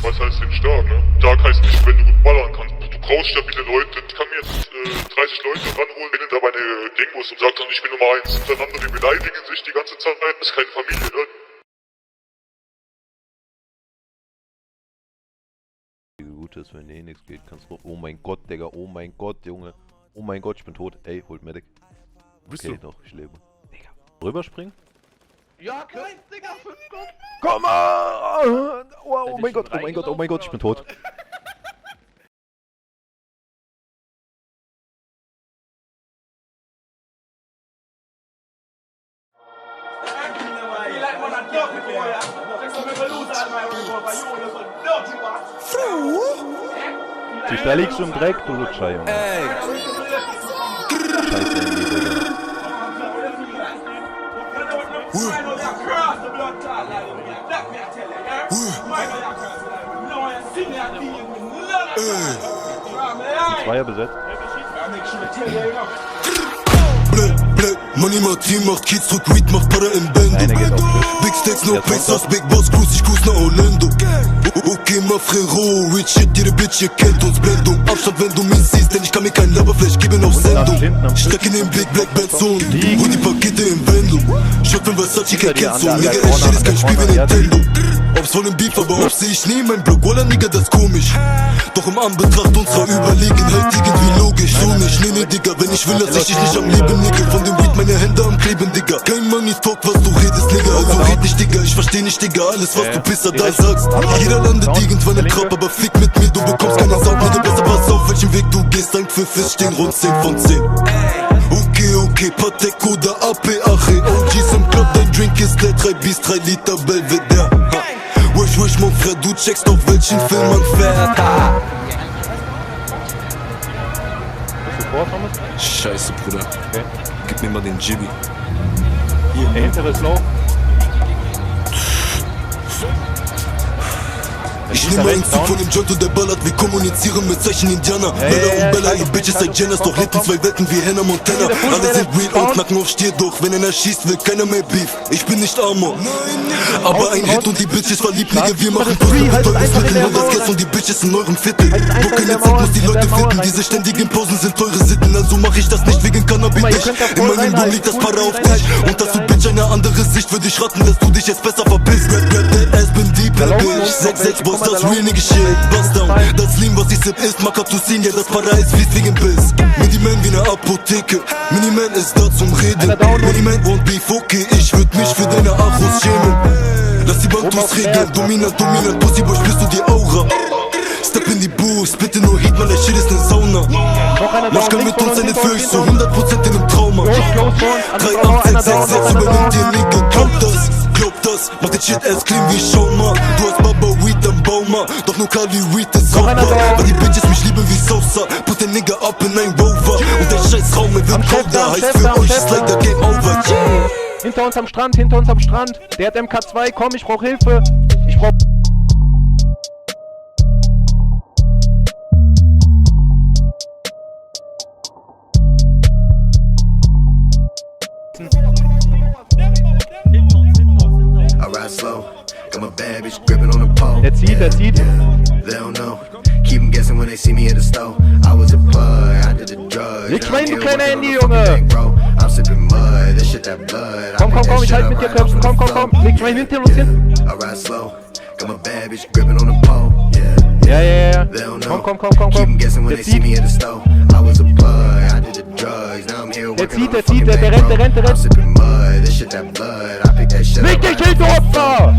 Was heißt denn stark, ne? Stark heißt nicht, wenn du gut ballern kannst. Du brauchst stabile Leute. Ich kann mir jetzt 30 Leute ranholen, wenn da meine Gang muss und sagt dann, ich bin Nummer 1 hintereinander, die beleidigen sich die ganze Zeit. Das ist keine Familie, ne? Gut ist, wenn eh nichts geht, kannst du. Oh mein Gott, Digga, oh mein Gott, Junge. Oh mein Gott, ich bin tot. Ey, holt Meddl. Okay, doch, ich lebe. Digga. Rüberspringen? Ja, nein, Digga, 5 Gott. Komm mal! Oh mein Gott, oh mein Gott, oh mein Gott, ich bin tot. Da liegst du im Dreck, du Lutscher, Junge. Ey! Scheiße, Digga. Zweier besetzt. Money macht Team, macht Kids, drück Weed, macht Para im Bando. Big Stacks, no Pesos, Big Boss, Cruise, ich cruise nach Orlando. Okay, ma Frérot, Rich Shit, jede Bitch, ihr kennt uns, Blendung. Abstand, wenn du mich siehst, denn ich kann mir kein Laberfleisch geben auf Sendung. Steck in den Blick, Black Bad Zone, hol die Pakete im Wendung. Shot von Versace, kein Kenzo, Nigga, der Shit ist kein Spiel wie Nintendo. Ob's voll im Beef, aber ob seh ich nie mein Block, Walla, Nigga, das ist komisch. Doch im Anbetracht unserer Überlegenheit irgendwie logisch, so nicht, nee, Digga, wenn ich will, lass ich dich nicht am Leben, Nigga. Von dem Weed meine Hände am Kleben, Digga. Kein Money Talk, was du redest, Nigga. Also red nicht, Digga, ich versteh nicht, Digga, alles, was du Pisser da sagst. Jeder landet irgendwann im Trab, aber fick mit mir, du bekommst keine Sau. Bitte besser pass auf, welchen Weg du gehst, ein Pfiff ist, stehen rund 10 von 10. Okay, Patek oder AP, Ache. OGs im Club, dein Drink ist leer, 3 Bies, 3 Liter Belvedere. Wish, mon Frère, du checkst auf welchen Film man fährt. Scheiße, Bruder. Okay. Gib mir mal den Jibby. Der hintere ist low. Ich nehme einen Zug von dem Joint und der ballert, wir kommunizieren mit Zeichen Indianer. Bella und Bella, ihr Bitches seid Jenners, doch lebt in 2 Welten wie Hannah Montana. Alle sind real und knacken auf Stier, doch wenn einer schießt, will keiner mehr Beef. Ich bin nicht Armor, aber ein Hit und die Bitches verliebt, Nigga, wir machen Puzzle mit Teufelsmitteln und das Gas und die Bitches in eurem Viertel. Doch keine Zeit, muss die Leute finden, diese ständigen Pausen sind teure Sitten, also mach ich das nicht wegen Cannabis. In meinem Blut liegt das Para auf dich und dass du Bitch eine andere Sicht, würde ich raten, dass du dich jetzt besser verpisst. Grab that ass, bin deep, bitch, 6-6, Boss, das real nigga shit, bust down. Das Lean, was ich sip ist, Makatussin, ja das Para ist fließt wegen Biss. Miniman wie ne Apotheke, Miniman ist da zum Reden. Miniman won't beef, okay, ich würd mich für deine Achos schämen. Lass die Bantus regeln, dominant, Pussyboy, spürst du die Aura. Step in die Boost, bitte nur Heat, man, der Shit ist ne Sauna. Moschka mit uns eine Fürch, so 100% in nem Trauma. 38666 übernimmt dir, Nigga, glaub das, mach den Shit erst clean wie Schauma. Du hast Baba Weed am Bauma, doch nur Kali Weed ist sauber. Weil die Bitches mich lieben wie Sosa, put den Nigga up in ein Rover. Und der scheiß Raum, er wird colder, heißt für euch ist leider Game Over. Hinter uns am Strand, der hat MK2, komm, ich brauch Hilfe. Ich brauch... Der zieht. Leg mal hin, du kleiner Handy, Junge! Komm, ich halt mit dir, Köpfen, komm. Leg mal hinter uns hin. Ja. Komm. Der zieht. Der rennt. Leg dich hin, du Opfer!